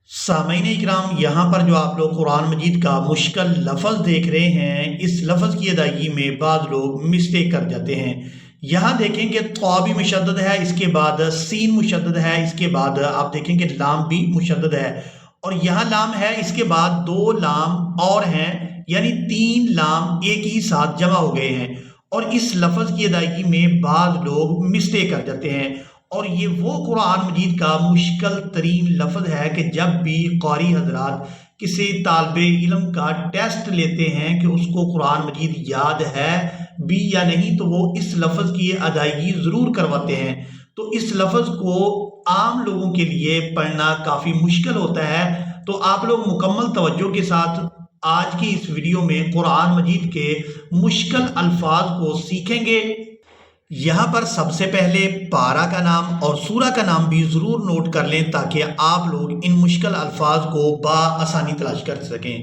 سامعین اکرام، یہاں پر جو آپ لوگ قرآن مجید کا مشکل لفظ دیکھ رہے ہیں، اس لفظ کی ادائیگی میں بعض لوگ مسٹیک کر جاتے ہیں۔ یہاں دیکھیں کہ طا بھی مشدد ہے، اس کے بعد سین مشدد ہے، اس کے بعد آپ دیکھیں کہ لام بھی مشدد ہے، اور یہاں لام ہے، اس کے بعد دو لام اور ہیں، یعنی تین لام ایک ہی ساتھ جمع ہو گئے ہیں، اور اس لفظ کی ادائیگی میں بعض لوگ مسٹیک کر جاتے ہیں۔ اور یہ وہ قرآن مجید کا مشکل ترین لفظ ہے کہ جب بھی قاری حضرات کسی طالب علم کا ٹیسٹ لیتے ہیں کہ اس کو قرآن مجید یاد ہے بھی یا نہیں، تو وہ اس لفظ کی ادائیگی ضرور کرواتے ہیں۔ تو اس لفظ کو عام لوگوں کے لیے پڑھنا کافی مشکل ہوتا ہے، تو آپ لوگ مکمل توجہ کے ساتھ آج کی اس ویڈیو میں قرآن مجید کے مشکل الفاظ کو سیکھیں گے۔ یہاں پر سب سے پہلے پارہ کا نام اور سورہ کا نام بھی ضرور نوٹ کر لیں تاکہ آپ لوگ ان مشکل الفاظ کو بآسانی تلاش کر سکیں۔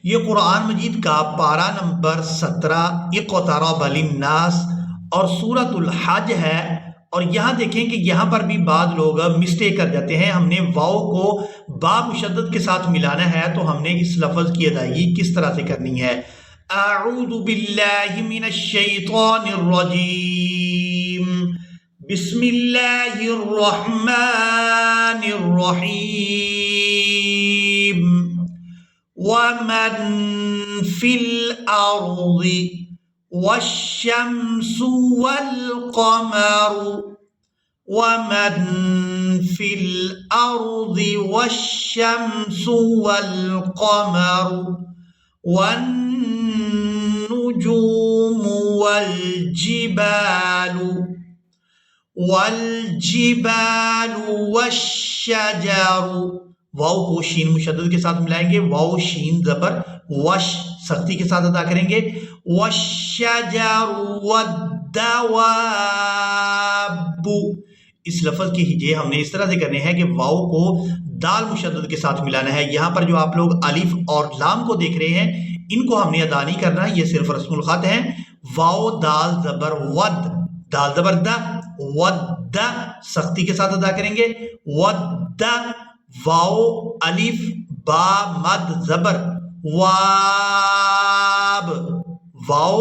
یہ قرآن مجید کا پارہ نمبر 17 اقترب للناس اور سورۃ الحج ہے، اور یہاں دیکھیں کہ یہاں پر بھی بعض لوگ مسٹیک کر جاتے ہیں۔ ہم نے واو کو با مشدد کے ساتھ ملانا ہے، تو ہم نے اس لفظ کی ادائیگی کس طرح سے کرنی ہے؟ اعوذ باللہ من الشیطان الرجیم، بسم اللہ الرحمن الرحیم، ومن فی الارض والشمس والقمر، ومن فی الارض والشمس والقمر، والنجوم والجبال والشجر۔ واو کو شین مشدد کے ساتھ ملائیں گے، واو شین زبر، وش سختی کے ساتھ ادا کریں گے، والشجر والدواب۔ اس لفظ کی ہجے ہم نے اس طرح سے کرنے ہیں کہ واو کو دال مشدد کے ساتھ ملانا ہے۔ یہاں پر جو آپ لوگ الف اور لام کو دیکھ رہے ہیں، ان کو ہم نے ادا نہیں کرنا، یہ صرف رسم الخط ہیں۔ واو دال زبر ود، دال زبر د، ود سختی کے ساتھ ادا کریں گے، ود۔ واو الف با مد زبر واب، واو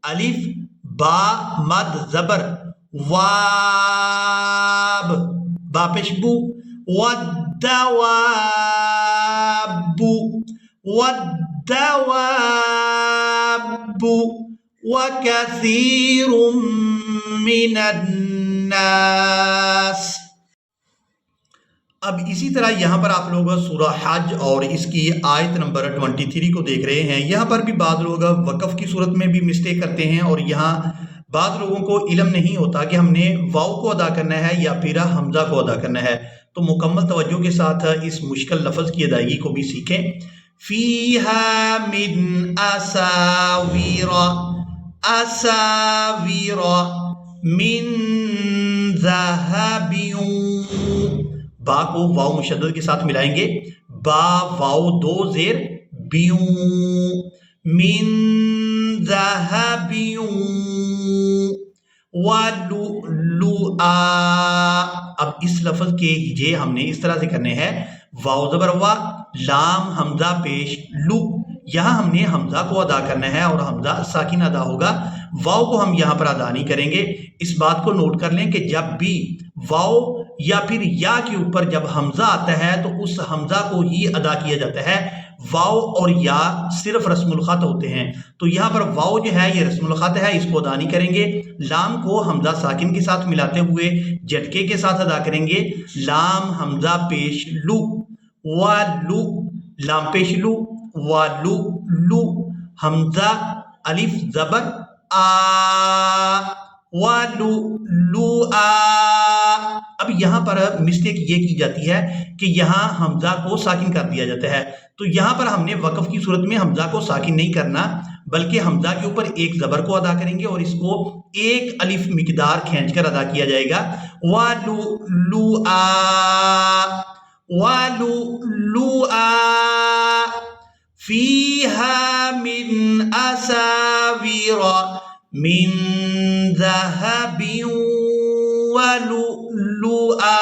الف با مد زبر واب، با پیش بو، والدواب، والدواب، وكثير من الناس۔ اب اسی طرح یہاں پر آپ لوگ سورہ حج اور اس کی آیت نمبر 23 کو دیکھ رہے ہیں۔ یہاں پر بھی بعض لوگ وقف کی صورت میں بھی مسٹیک کرتے ہیں، اور یہاں بعض لوگوں کو علم نہیں ہوتا کہ ہم نے واو کو ادا کرنا ہے یا پھر حمزہ کو ادا کرنا ہے۔ تو مکمل توجہ کے ساتھ اس مشکل لفظ کی ادائیگی کو بھی سیکھیں۔ فیہا من اساور، اساور من ذہب، با کو واو مشدد کے ساتھ ملائیں گے، با واو دو زیر بیوں، من ذہب ولؤلؤا۔ اب اس لفظ کے ہجے ہم نے اس طرح سے کرنے ہیں، واو زبر وا، لام حمزہ پیش لو، یہاں ہم نے حمزہ کو ادا کرنا ہے اور حمزہ ساکن ادا ہوگا، واو کو ہم یہاں پر ادا نہیں کریں گے۔ اس بات کو نوٹ کر لیں کہ جب بھی واو یا پھر یا کے اوپر جب حمزہ آتا ہے تو اس حمزہ کو ہی ادا کیا جاتا ہے، واو اور یا صرف رسم الخط ہوتے ہیں۔ تو یہاں پر واو جو ہے یہ رسم الخط ہے، اس کو ادا نہیں کریں گے۔ لام کو حمزہ ساکن کے ساتھ ملاتے ہوئے جھٹکے کے ساتھ ادا کریں گے، لام حمزہ پیش لو، ولو، لام پیش لو، ولو لو، حمزہ الف زبر آ، ولؤلؤا۔ اب یہاں پر مسٹیک یہ کی جاتی ہے کہ یہاں حمزہ کو ساکن کر دیا جاتا ہے، تو یہاں پر ہم نے وقف کی صورت میں حمزہ کو ساکن نہیں کرنا، بلکہ حمزہ کے اوپر ایک زبر کو ادا کریں گے اور اس کو ایک الف مقدار کھینچ کر ادا کیا جائے گا، ولؤلؤا، ولؤلؤا۔ فیہا من اساور من ذهب ولؤلؤا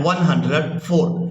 104।